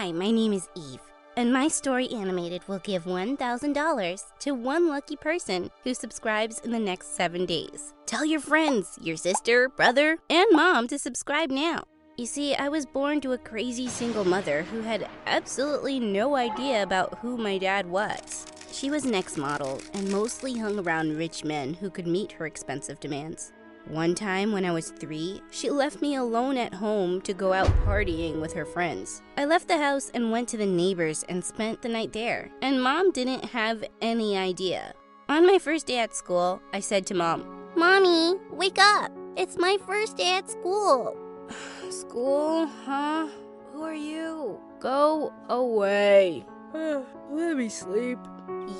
Hi, my name is Eve, and my story animated will give $1,000 to one lucky person who subscribes in the next 7 days. Tell your friends, your sister, brother, and mom to subscribe now. You see, I was born to a crazy single mother who had absolutely no idea about who my dad was. She was an ex-model and mostly hung around rich men who could meet her expensive demands. One time when I was 3, she left me alone at home to go out partying with her friends. I left the house and went to the neighbors and spent the night there, and Mom didn't have any idea. On my first day at school, I said to Mom, "Mommy, wake up! It's my first day at school." "School, huh? Who are you? Go away. Let me sleep."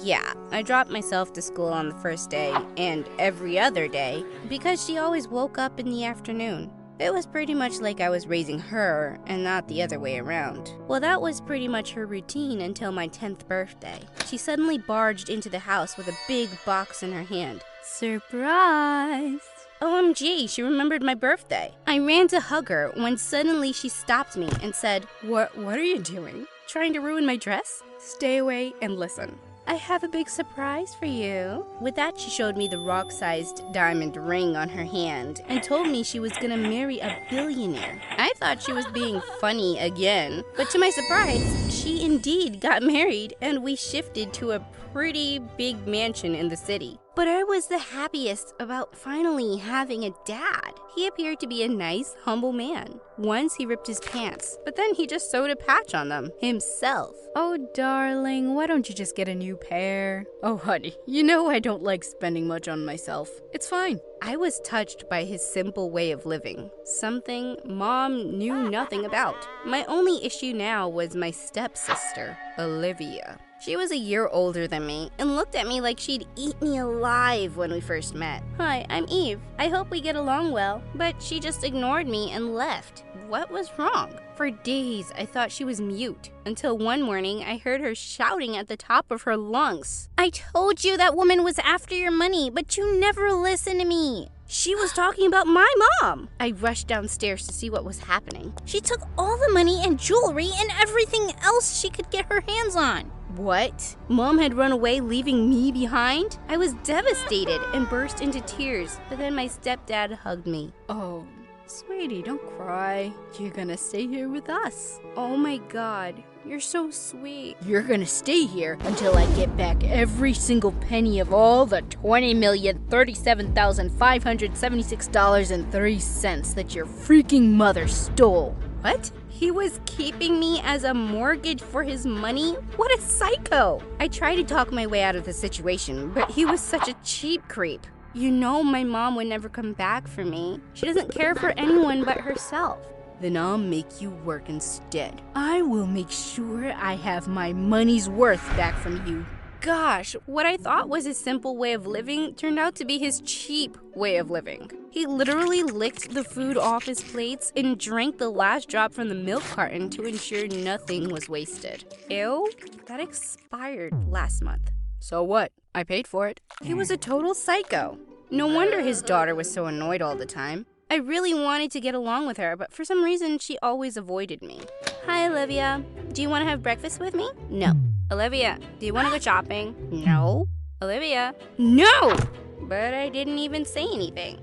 Yeah, I dropped myself to school on the first day and every other day because she always woke up in the afternoon. It was pretty much like I was raising her and not the other way around. Well, that was pretty much her routine until my 10th birthday. She suddenly barged into the house with a big box in her hand. Surprise! OMG, she remembered my birthday. I ran to hug her when suddenly she stopped me and said, What are you doing? Trying to ruin my dress? Stay away and listen. I have a big surprise for you." With that, she showed me the rock-sized diamond ring on her hand and told me she was gonna marry a billionaire. I thought she was being funny again, but to my surprise, she indeed got married and we shifted to a pretty big mansion in the city. But I was the happiest about finally having a dad. He appeared to be a nice, humble man. Once he ripped his pants, but then he just sewed a patch on them himself. "Oh, darling, why don't you just get a new pair?" "Oh, honey, you know I don't like spending much on myself. It's fine." I was touched by his simple way of living, something Mom knew nothing about. My only issue now was my stepsister, Olivia. She was a year older than me and looked at me like she'd eat me alive when we first met. "Hi, I'm Eve. I hope we get along well." But she just ignored me and left. What was wrong? For days, I thought she was mute, until one morning I heard her shouting at the top of her lungs. "I told you that woman was after your money, but you never listened to me." She was talking about my mom. I rushed downstairs to see what was happening. She took all the money and jewelry and everything else she could get her hands on. What? Mom had run away, leaving me behind? I was devastated and burst into tears, but then my stepdad hugged me. "Oh, sweetie, don't cry. You're gonna stay here with us." Oh my God, you're so sweet. "You're gonna stay here until I get back every single penny of all the $20,037,576.03 that your freaking mother stole." What? He was keeping me as a mortgage for his money? What a psycho! I tried to talk my way out of the situation, but he was such a cheap creep. You know my mom would never come back for me. She doesn't care for anyone but herself. "Then I'll make you work instead. I will make sure I have my money's worth back from you." Gosh, what I thought was his simple way of living turned out to be his cheap way of living. He literally licked the food off his plates and drank the last drop from the milk carton to ensure nothing was wasted. Ew, that expired last month. So what? I paid for it. He was a total psycho. No wonder his daughter was so annoyed all the time. I really wanted to get along with her, but for some reason, she always avoided me. "Hi, Olivia. Do you want to have breakfast with me?" "No." "Olivia, do you want to go shopping?" "No." "Olivia?" "No!" But I didn't even say anything.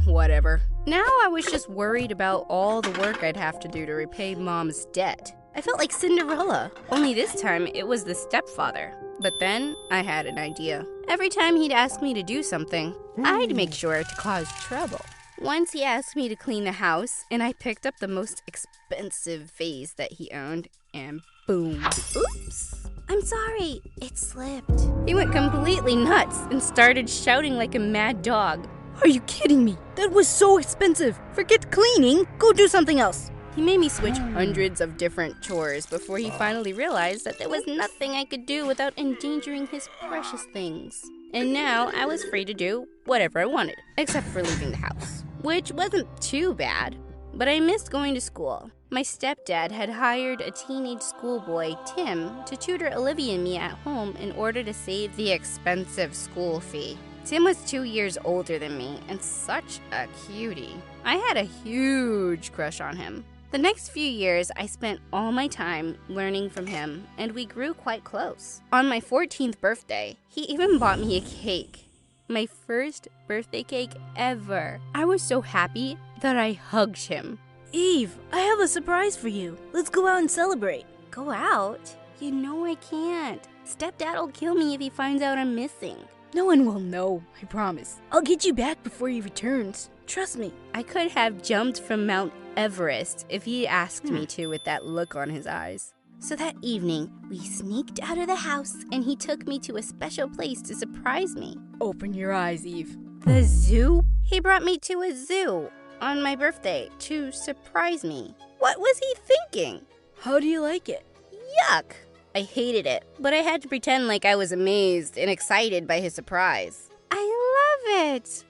Whatever. Now I was just worried about all the work I'd have to do to repay Mom's debt. I felt like Cinderella, only this time it was the stepfather. But then I had an idea. Every time he'd ask me to do something, I'd make sure to cause trouble. Once he asked me to clean the house, and I picked up the most expensive vase that he owned, and boom. Oops! I'm sorry, it slipped. He went completely nuts and started shouting like a mad dog. "Are you kidding me? That was so expensive. Forget cleaning. Go do something else." He made me switch hundreds of different chores before he finally realized that there was nothing I could do without endangering his precious things. And now I was free to do whatever I wanted, except for leaving the house, which wasn't too bad. But I missed going to school. My stepdad had hired a teenage schoolboy, Tim, to tutor Olivia and me at home in order to save the expensive school fee. Tim was 2 years older than me and such a cutie. I had a huge crush on him. The next few years, I spent all my time learning from him, and we grew quite close. On my 14th birthday, he even bought me a cake. My first birthday cake ever. I was so happy that I hugged him. Eve, I have a surprise for you. Let's go out and celebrate. Go out? You know I can't. Stepdad'll kill me if he finds out I'm missing. No one will know, I promise. I'll get you back before he returns. Trust me. I could have jumped from Mount Everest if he asked me to with that look on his eyes. So that evening, we sneaked out of the house and he took me to a special place to surprise me. Open your eyes, Eve. The zoo? He brought me to a zoo on my birthday to surprise me. What was he thinking? How do you like it? Yuck! I hated it, but I had to pretend like I was amazed and excited by his surprise. I love it!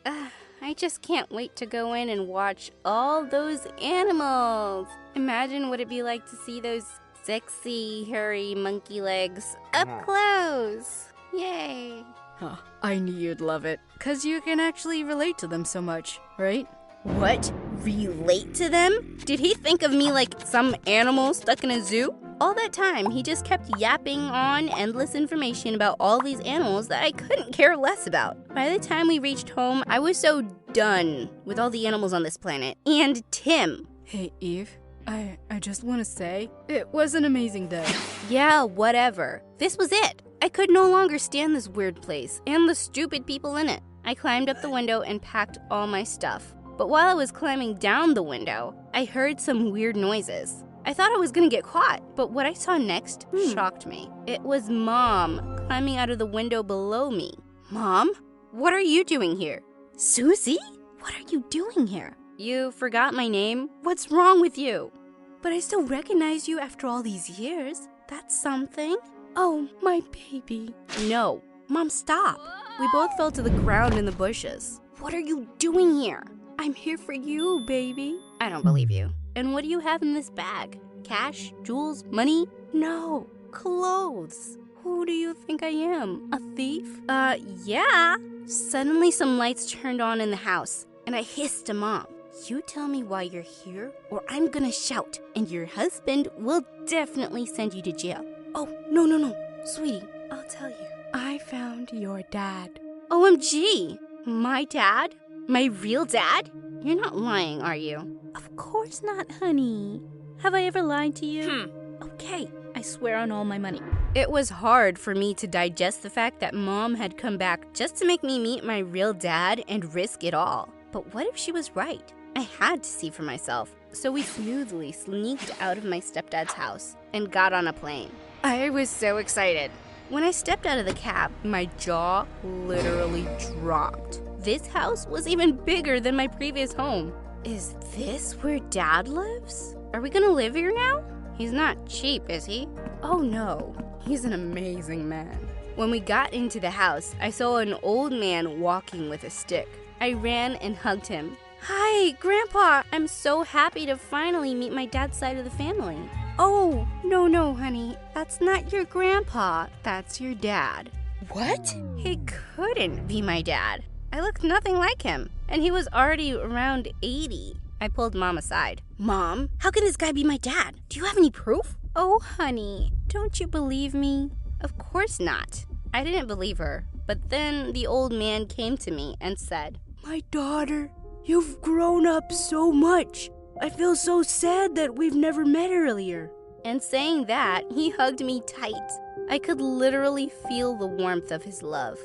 I just can't wait to go in and watch all those animals. Imagine what it'd be like to see those sexy, hairy monkey legs up close. Yay! Huh, I knew you'd love it, 'cause you can actually relate to them so much, right? What? Relate to them? Did he think of me like some animal stuck in a zoo? All that time, he just kept yapping on endless information about all these animals that I couldn't care less about. By the time we reached home, I was so done with all the animals on this planet. And Tim. Hey, Eve, I just want to say, it was an amazing day. Yeah, whatever. This was it. I could no longer stand this weird place and the stupid people in it. I climbed up the window and packed all my stuff. But while I was climbing down the window, I heard some weird noises. I thought I was gonna get caught, but what I saw next shocked me. It was Mom climbing out of the window below me. Mom? What are you doing here? Susie? What are you doing here? You forgot my name? What's wrong with you? But I still recognize you after all these years. That's something. Oh, my baby. No. Mom, stop. We both fell to the ground in the bushes. What are you doing here? I'm here for you, baby. I don't believe you. And what do you have in this bag? Cash? Jewels? Money? No. Clothes. Who do you think I am? A thief? Yeah. Suddenly some lights turned on in the house, and I hissed to Mom. You tell me why you're here, or I'm gonna shout, and your husband will definitely send you to jail. Oh, no. Sweetie, I'll tell you. I found your dad. OMG! My dad? My real dad? You're not lying, are you? Of course not, honey. Have I ever lied to you? Okay. I swear on all my money. It was hard for me to digest the fact that Mom had come back just to make me meet my real dad and risk it all. But what if she was right? I had to see for myself. So we smoothly sneaked out of my stepdad's house and got on a plane. I was so excited. When I stepped out of the cab, my jaw literally dropped. This house was even bigger than my previous home. Is this where Dad lives? Are we gonna live here now? He's not cheap, is he? Oh no, he's an amazing man. When we got into the house, I saw an old man walking with a stick. I ran and hugged him. Hi, Grandpa! I'm so happy to finally meet my dad's side of the family. Oh, no, honey. That's not your grandpa. That's your dad. What? He couldn't be my dad. I looked nothing like him, and he was already around 80. I pulled Mom aside. Mom, how can this guy be my dad? Do you have any proof? Oh, honey, don't you believe me? Of course not. I didn't believe her, but then the old man came to me and said, My daughter, you've grown up so much. I feel so sad that we've never met earlier. And saying that, he hugged me tight. I could literally feel the warmth of his love.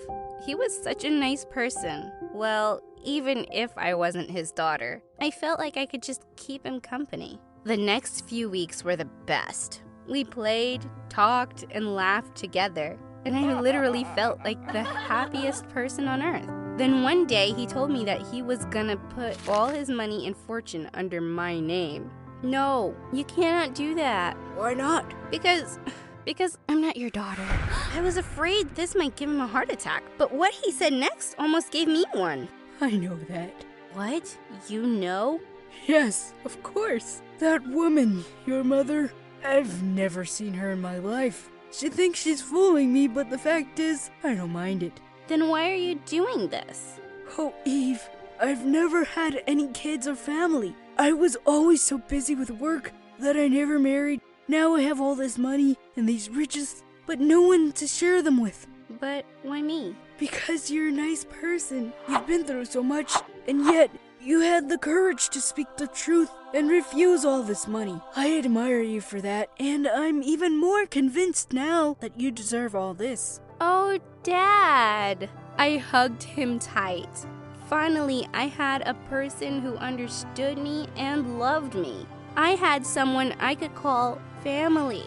He was such a nice person. Well, even if I wasn't his daughter, I felt like I could just keep him company. The next few weeks were the best. We played, talked, and laughed together, and I literally felt like the happiest person on earth. Then one day, he told me that he was gonna put all his money and fortune under my name. No, you cannot do that. Why not? Because I'm not your daughter. I was afraid this might give him a heart attack, but what he said next almost gave me one. I know that. What? You know? Yes, of course. That woman, your mother, I've never seen her in my life. She thinks she's fooling me, but the fact is, I don't mind it. Then why are you doing this? Oh, Eve, I've never had any kids or family. I was always so busy with work that I never married. Now I have all this money and these riches, but no one to share them with. But why me? Because you're a nice person. You've been through so much, and yet you had the courage to speak the truth and refuse all this money. I admire you for that, and I'm even more convinced now that you deserve all this. Oh, Dad! I hugged him tight. Finally, I had a person who understood me and loved me. I had someone I could call family.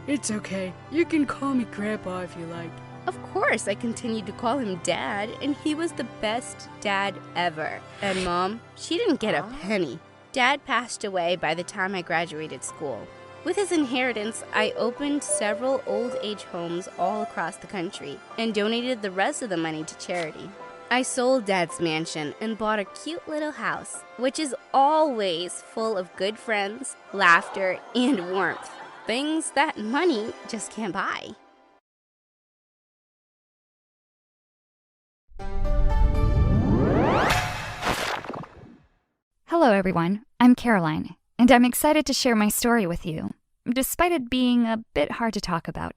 It's okay. You can call me Grandpa if you like. Of course, I continued to call him Dad, and he was the best dad ever. And Mom, she didn't get a penny. Dad passed away by the time I graduated school. With his inheritance, I opened several old age homes all across the country and donated the rest of the money to charity. I sold Dad's mansion and bought a cute little house, which is always full of good friends, laughter, and warmth. Things that money just can't buy. Hello everyone, I'm Caroline, and I'm excited to share my story with you, despite it being a bit hard to talk about.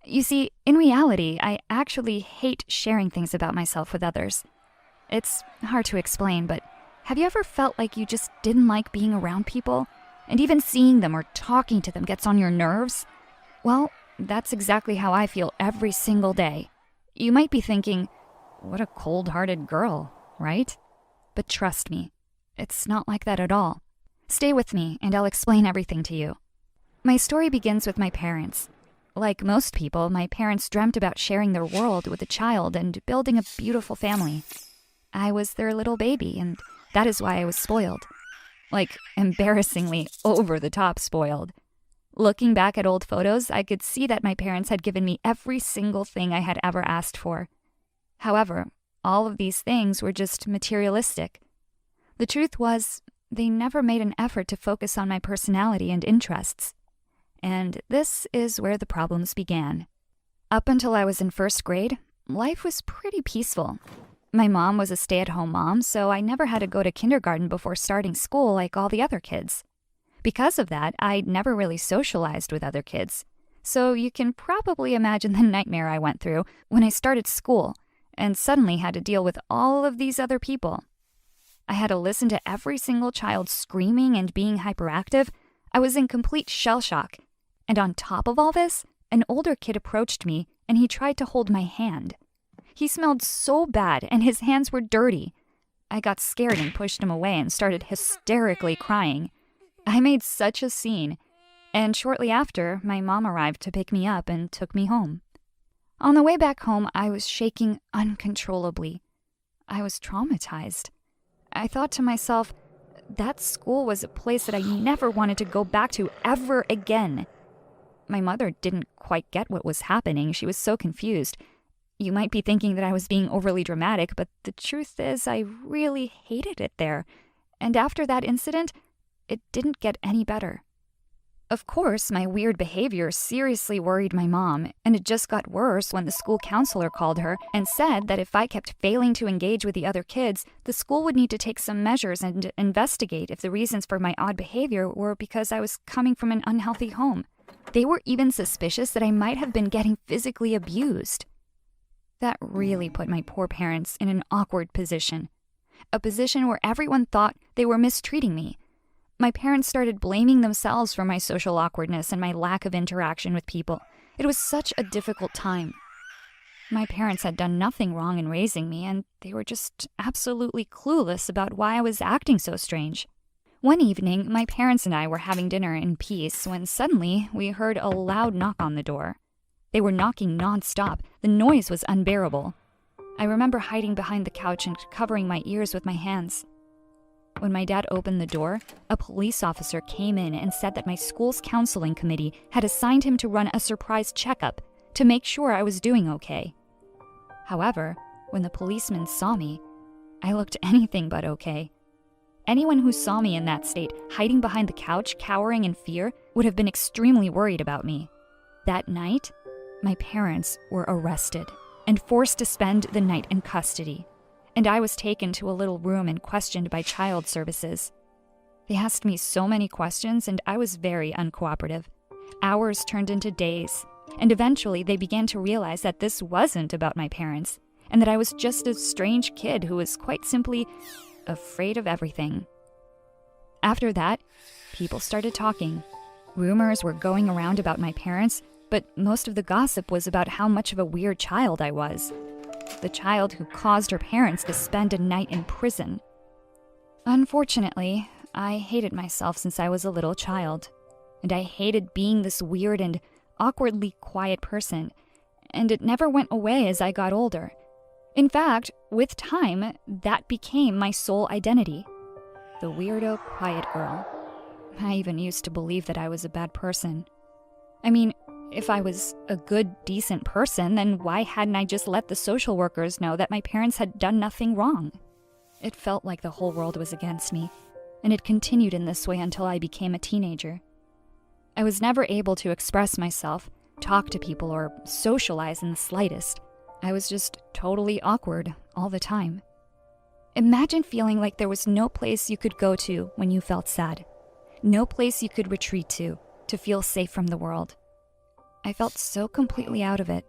You see, in reality, I actually hate sharing things about myself with others. It's hard to explain, but have you ever felt like you just didn't like being around people, and even seeing them or talking to them gets on your nerves? Well, that's exactly how I feel every single day. You might be thinking, what a cold-hearted girl, right? But trust me, it's not like that at all. Stay with me, and I'll explain everything to you. My story begins with my parents. Like most people, my parents dreamt about sharing their world with a child and building a beautiful family. I was their little baby, and that is why I was spoiled. Like, embarrassingly over-the-top spoiled. Looking back at old photos, I could see that my parents had given me every single thing I had ever asked for. However, all of these things were just materialistic. The truth was, they never made an effort to focus on my personality and interests. And this is where the problems began. Up until I was in first grade, life was pretty peaceful. My mom was a stay-at-home mom, so I never had to go to kindergarten before starting school like all the other kids. Because of that, I'd never really socialized with other kids. So you can probably imagine the nightmare I went through when I started school and suddenly had to deal with all of these other people. I had to listen to every single child screaming and being hyperactive. I was in complete shell shock. And on top of all this, an older kid approached me and he tried to hold my hand. He smelled so bad and his hands were dirty. I got scared and pushed him away and started hysterically crying. I made such a scene. And shortly after, my mom arrived to pick me up and took me home. On the way back home, I was shaking uncontrollably. I was traumatized. I thought to myself, that school was a place that I never wanted to go back to ever again. My mother didn't quite get what was happening. She was so confused. You might be thinking that I was being overly dramatic, but the truth is I really hated it there. And after that incident, it didn't get any better. Of course, my weird behavior seriously worried my mom, and it just got worse when the school counselor called her and said that if I kept failing to engage with the other kids, the school would need to take some measures and investigate if the reasons for my odd behavior were because I was coming from an unhealthy home. They were even suspicious that I might have been getting physically abused. That really put my poor parents in an awkward position. A position where everyone thought they were mistreating me. My parents started blaming themselves for my social awkwardness and my lack of interaction with people. It was such a difficult time. My parents had done nothing wrong in raising me, and they were just absolutely clueless about why I was acting so strange. One evening, my parents and I were having dinner in peace when suddenly we heard a loud knock on the door. They were knocking nonstop. The noise was unbearable. I remember hiding behind the couch and covering my ears with my hands. When my dad opened the door, a police officer came in and said that my school's counseling committee had assigned him to run a surprise checkup to make sure I was doing okay. However, when the policeman saw me, I looked anything but okay. Anyone who saw me in that state, hiding behind the couch, cowering in fear, would have been extremely worried about me. That night, my parents were arrested and forced to spend the night in custody, and I was taken to a little room and questioned by child services. They asked me so many questions, and I was very uncooperative. Hours turned into days, and eventually they began to realize that this wasn't about my parents, and that I was just a strange kid who was quite simply afraid of everything. After that, people started talking. Rumors were going around about my parents, but most of the gossip was about how much of a weird child I was. The child who caused her parents to spend a night in prison. Unfortunately, I hated myself since I was a little child, and I hated being this weird and awkwardly quiet person, and it never went away as I got older. In fact, with time, that became my sole identity. The weirdo, quiet girl. I even used to believe that I was a bad person. I mean, if I was a good, decent person, then why hadn't I just let the social workers know that my parents had done nothing wrong? It felt like the whole world was against me, and it continued in this way until I became a teenager. I was never able to express myself, talk to people, or socialize in the slightest. I was just totally awkward all the time. Imagine feeling like there was no place you could go to when you felt sad. No place you could retreat to feel safe from the world. I felt so completely out of it.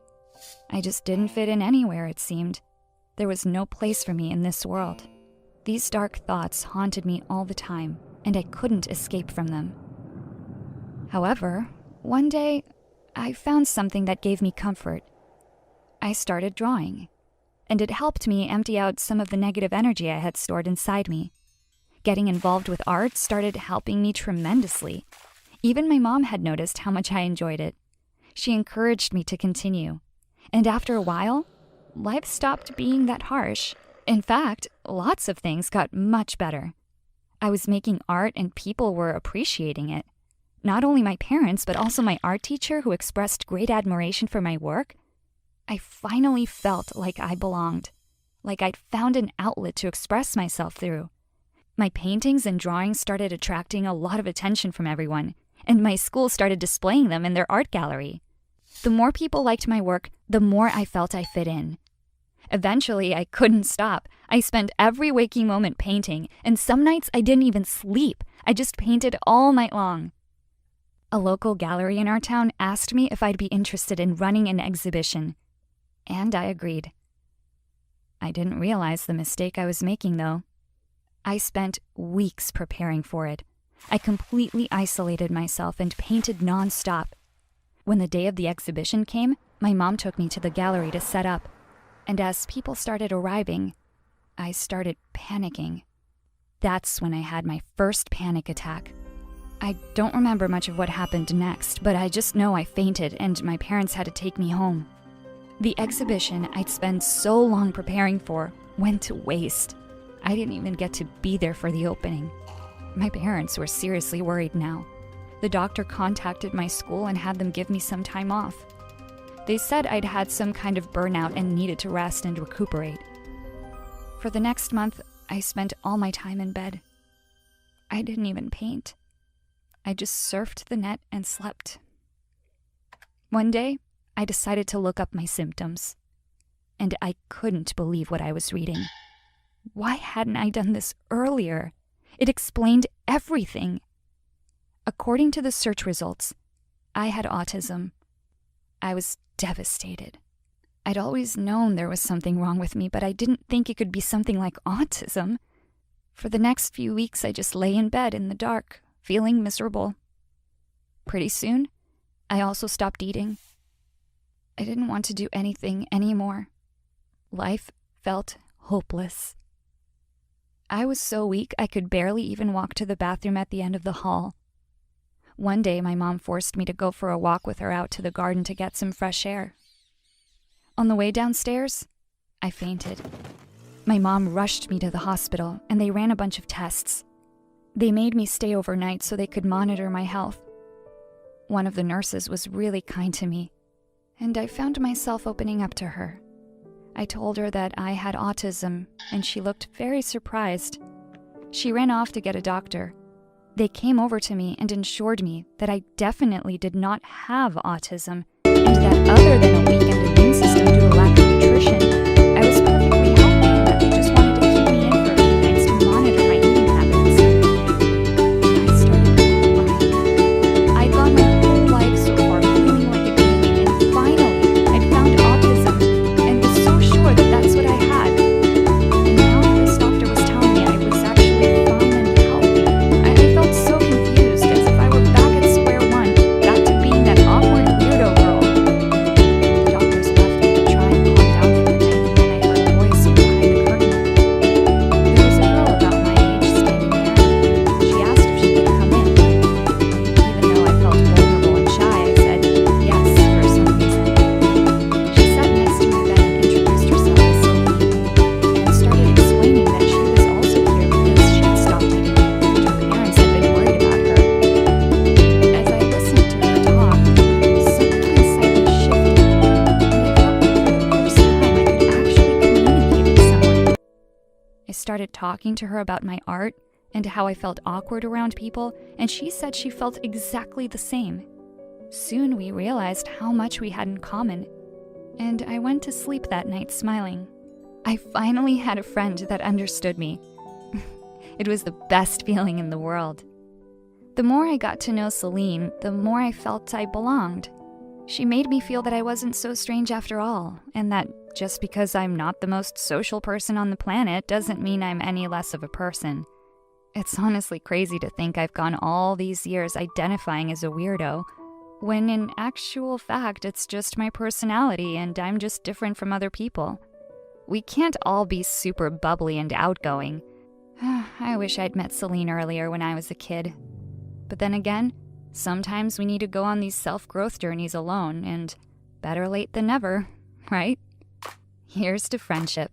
I just didn't fit in anywhere, it seemed. There was no place for me in this world. These dark thoughts haunted me all the time, and I couldn't escape from them. However, one day, I found something that gave me comfort. I started drawing, and it helped me empty out some of the negative energy I had stored inside me. Getting involved with art started helping me tremendously. Even my mom had noticed how much I enjoyed it. She encouraged me to continue, and after a while, life stopped being that harsh. In fact, lots of things got much better. I was making art and people were appreciating it. Not only my parents, but also my art teacher who expressed great admiration for my work. I finally felt like I belonged, like I'd found an outlet to express myself through. My paintings and drawings started attracting a lot of attention from everyone, and my school started displaying them in their art gallery. The more people liked my work, the more I felt I fit in. Eventually, I couldn't stop. I spent every waking moment painting, and some nights I didn't even sleep. I just painted all night long. A local gallery in our town asked me if I'd be interested in running an exhibition, and I agreed. I didn't realize the mistake I was making, though. I spent weeks preparing for it. I completely isolated myself and painted non-stop. When the day of the exhibition came, my mom took me to the gallery to set up. And as people started arriving, I started panicking. That's when I had my first panic attack. I don't remember much of what happened next, but I just know I fainted and my parents had to take me home. The exhibition I'd spent so long preparing for went to waste. I didn't even get to be there for the opening. My parents were seriously worried now. The doctor contacted my school and had them give me some time off. They said I'd had some kind of burnout and needed to rest and recuperate. For the next month, I spent all my time in bed. I didn't even paint. I just surfed the net and slept. One day, I decided to look up my symptoms, and I couldn't believe what I was reading. Why hadn't I done this earlier? It explained everything. According to the search results, I had autism. I was devastated. I'd always known there was something wrong with me, but I didn't think it could be something like autism. For the next few weeks, I just lay in bed in the dark, feeling miserable. Pretty soon, I also stopped eating. I didn't want to do anything anymore. Life felt hopeless. I was so weak I could barely even walk to the bathroom at the end of the hall. One day, my mom forced me to go for a walk with her out to the garden to get some fresh air. On the way downstairs, I fainted. My mom rushed me to the hospital, and they ran a bunch of tests. They made me stay overnight so they could monitor my health. One of the nurses was really kind to me, and I found myself opening up to her. I told her that I had autism, and she looked very surprised. She ran off to get a doctor. They came over to me and assured me that I definitely did not have autism, and that other than a weakened immune system due to lack of nutrition, I was perfectly healthy and that they just wanted to keep me in for a few nights to monitor my eating habits. started talking to her about my art and how I felt awkward around people, and she said she felt exactly the same. Soon we realized how much we had in common, and I went to sleep that night smiling. I finally had a friend that understood me. It was the best feeling in the world. The more I got to know Celine, the more I felt I belonged. She made me feel that I wasn't so strange after all, and that just because I'm not the most social person on the planet doesn't mean I'm any less of a person. It's honestly crazy to think I've gone all these years identifying as a weirdo, when in actual fact it's just my personality and I'm just different from other people. We can't all be super bubbly and outgoing. I wish I'd met Celine earlier when I was a kid. But then again, sometimes we need to go on these self-growth journeys alone, and better late than never, right? Here's to friendship.